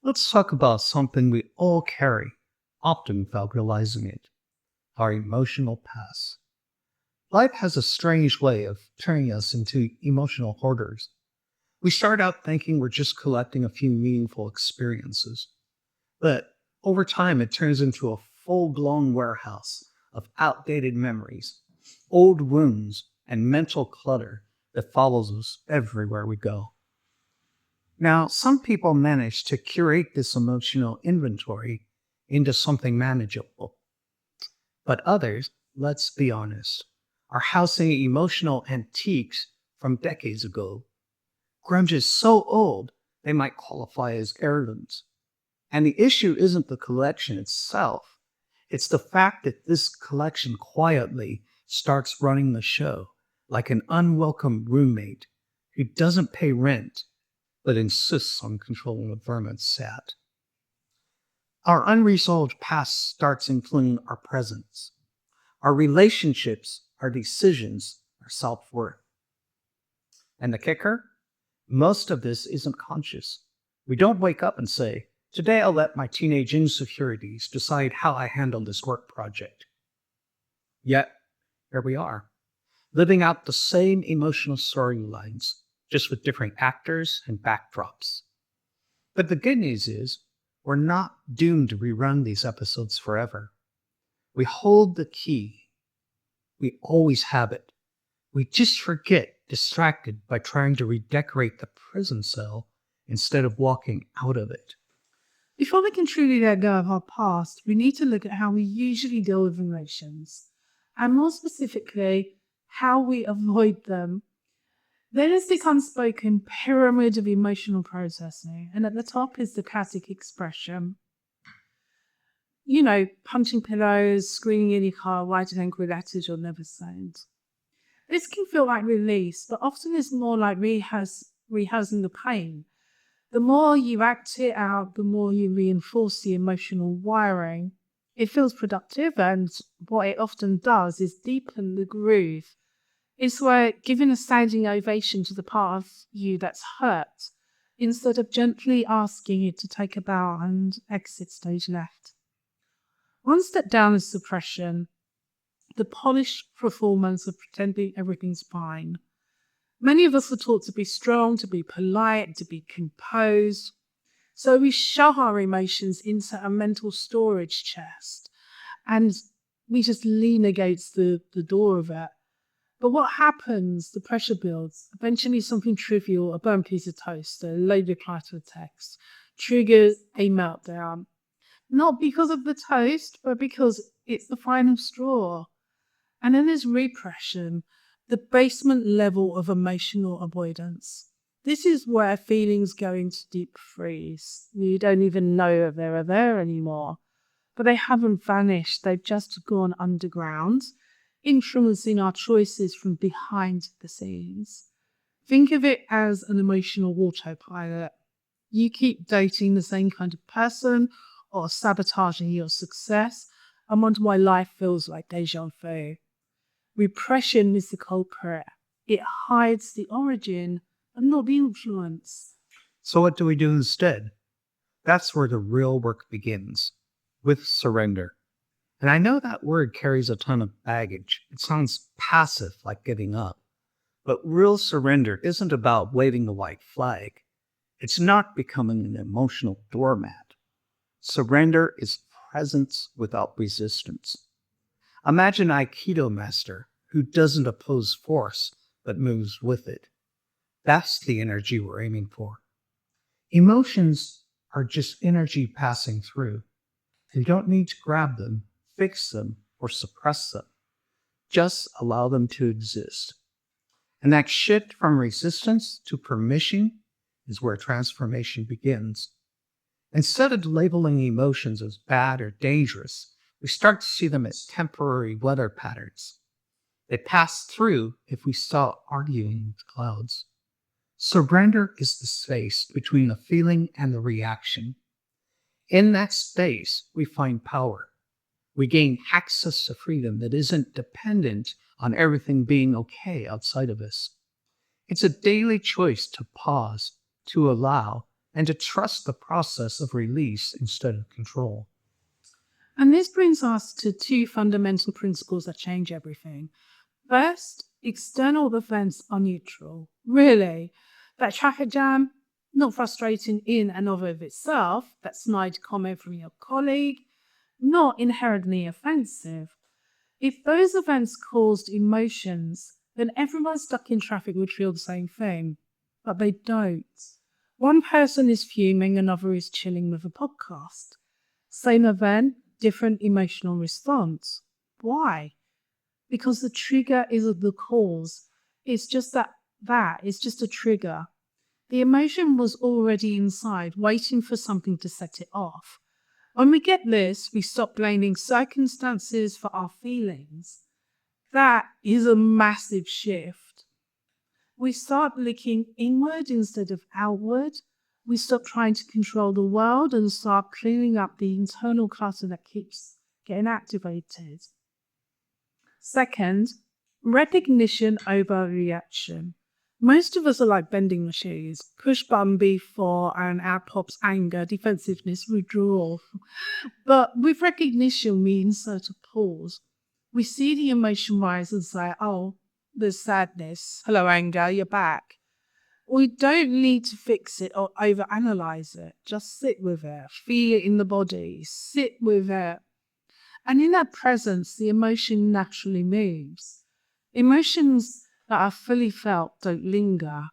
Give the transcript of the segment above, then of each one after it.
Let's talk about something we all carry, often without realizing it, our emotional past. Life has a strange way of turning us into emotional hoarders. We start out thinking we're just collecting a few meaningful experiences, but over time it turns into a full-blown warehouse of outdated memories, old wounds, and mental clutter that follows us everywhere we go. Now, some people manage to curate this emotional inventory into something manageable, but others, let's be honest, are housing emotional antiques from decades ago. Grunges so old they might qualify as heirlooms. And the issue isn't the collection itself, it's the fact that this collection quietly starts running the show like an unwelcome roommate who doesn't pay rent but insists on controlling the vermin's sat. Our unresolved past starts influencing our presence, our relationships, our decisions, our self-worth. And the kicker? Most of this isn't conscious. We don't wake up and say, today I'll let my teenage insecurities decide how I handle this work project. Yet, here we are, living out the same emotional storylines, just with different actors and backdrops. But the good news is, we're not doomed to rerun these episodes forever. We hold the key. We always have it. We just forget, distracted by trying to redecorate the prison cell instead of walking out of it. Before we can truly let go of our past, we need to look at how we usually deal with emotions, and more specifically, how we avoid them. There is this unspoken pyramid of emotional processing, and at the top is the classic expression. Punching pillows, screaming in your car, writing angry letters you'll never send. This can feel like release, but often it's more like rehearsing the pain. The more you act it out, the more you reinforce the emotional wiring. It feels productive, and what it often does is deepen the groove. It's where giving a standing ovation to the part of you that's hurt, instead of gently asking it to take a bow and exit stage left. One step down is suppression, the polished performance of pretending everything's fine. Many of us are taught to be strong, to be polite, to be composed. So we shove our emotions into a mental storage chest and we just lean against the door of it. But what happens? The pressure builds. Eventually something trivial, a burnt piece of toast, a low reply to a text, triggers a meltdown. Not because of the toast, but because it's the final straw. And then there's repression, the basement level of emotional avoidance. This is where feelings go into deep freeze. You don't even know if they're there anymore. But they haven't vanished, they've just gone underground, influencing our choices from behind the scenes. Think of it as an emotional autopilot. You keep dating the same kind of person or sabotaging your success and wonder why life feels like deja vu. Repression is the culprit. It hides the origin and not the influence. So what do we do instead? That's where the real work begins, with surrender. And I know that word carries a ton of baggage. It sounds passive, like giving up. But real surrender isn't about waving the white flag. It's not becoming an emotional doormat. Surrender is presence without resistance. Imagine an Aikido master who doesn't oppose force, but moves with it. That's the energy we're aiming for. Emotions are just energy passing through. You don't need to grab them, fix them, or suppress them. Just allow them to exist. And that shift from resistance to permission is where transformation begins. Instead of labeling emotions as bad or dangerous, we start to see them as temporary weather patterns. They pass through if we stop arguing with clouds. Surrender is the space between the feeling and the reaction. In that space, we find power. We gain access to freedom that isn't dependent on everything being okay outside of us. It's a daily choice to pause, to allow, and to trust the process of release instead of control. And this brings us to two fundamental principles that change everything. First, external events are neutral. Really, that traffic jam, not frustrating in and of itself, that snide comment from your colleague, not inherently offensive. If those events caused emotions, then everyone stuck in traffic would feel the same thing. But they don't. One person is fuming, another is chilling with a podcast. Same event, different emotional response. Why? Because the trigger isn't the cause. It's just it's just a trigger. The emotion was already inside, waiting for something to set it off. When we get this, we stop blaming circumstances for our feelings. That is a massive shift. We start looking inward instead of outward. We stop trying to control the world and start cleaning up the internal clutter that keeps getting activated. Second, recognition over reaction. Most of us are like vending machines. Push button before and out pops anger, defensiveness, withdrawal. But with recognition, we insert a pause. We see the emotion rise and say, oh, there's sadness. Hello, anger, you're back. We don't need to fix it or overanalyze it. Just sit with it. Feel it in the body. Sit with it. And in that presence, the emotion naturally moves. Emotions that are fully felt don't linger.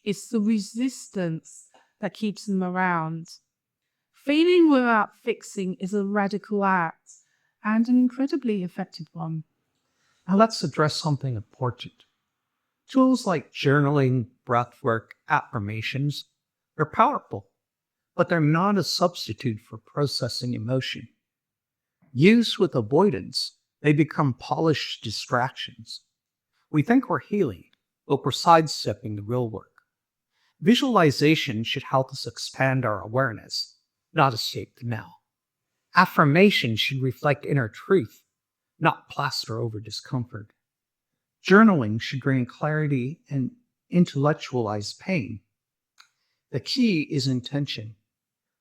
It's the resistance that keeps them around. Feeling without fixing is a radical act and an incredibly effective one. Now let's address something important. Tools like journaling, breathwork, affirmations are powerful, but they're not a substitute for processing emotion. Used with avoidance, they become polished distractions. We think we're healing, but we're sidestepping the real work. Visualization should help us expand our awareness, not escape the now. Affirmation should reflect inner truth, not plaster over discomfort. Journaling should bring clarity and intellectualize pain. The key is intention.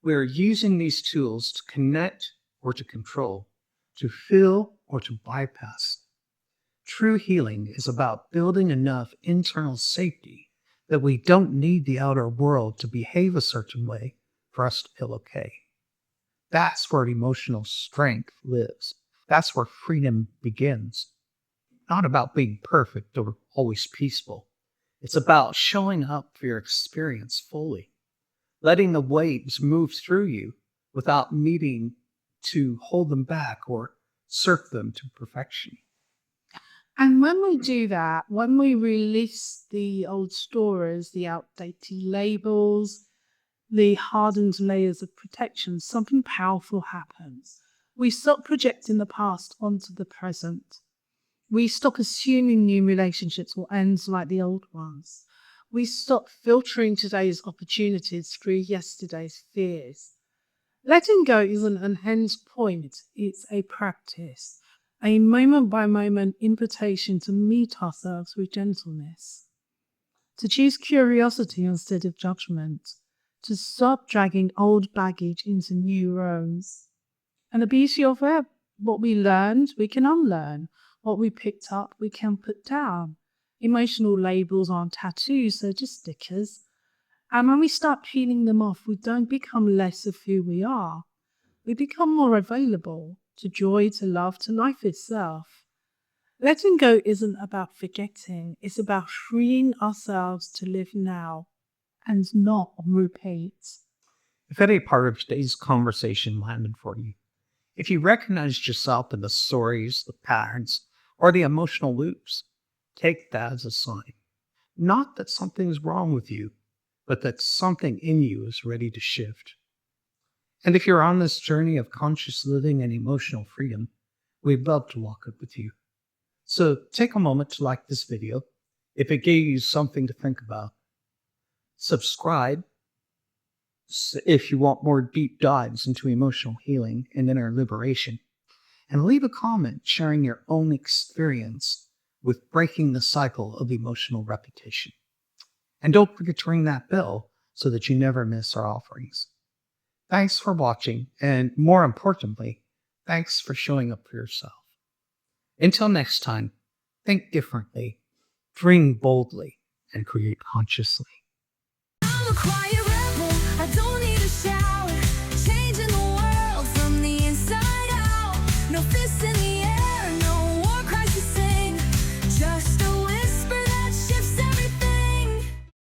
We are using these tools to connect or to control, to fill or to bypass. True healing is about building enough internal safety that we don't need the outer world to behave a certain way for us to feel okay. That's where emotional strength lives. That's where freedom begins. Not about being perfect or always peaceful. It's about showing up for your experience fully, letting the waves move through you without needing to hold them back or surf them to perfection. And when we do that, when we release the old stories, the outdated labels, the hardened layers of protection, something powerful happens. We stop projecting the past onto the present. We stop assuming new relationships will end like the old ones. We stop filtering today's opportunities through yesterday's fears. Letting go isn't an end point, it's a practice, a moment-by-moment invitation to meet ourselves with gentleness, to choose curiosity instead of judgment, to stop dragging old baggage into new rooms. And the beauty of it, what we learned, we can unlearn. What we picked up, we can put down. Emotional labels aren't tattoos, they're just stickers. And when we start peeling them off, we don't become less of who we are. We become more available to joy, to love, to life itself. Letting go isn't about forgetting, it's about freeing ourselves to live now and not on repeat. If any part of today's conversation landed for you, if you recognized yourself in the stories, the patterns, or the emotional loops, take that as a sign. Not that something's wrong with you, but that something in you is ready to shift. And if you're on this journey of conscious living and emotional freedom, we'd love to walk it with you. So take a moment to like this video if it gave you something to think about. Subscribe if you want more deep dives into emotional healing and inner liberation. And leave a comment sharing your own experience with breaking the cycle of emotional repetition. And don't forget to ring that bell so that you never miss our offerings. Thanks for watching, and more importantly, thanks for showing up for yourself. Until next time, think differently, dream boldly, and create consciously.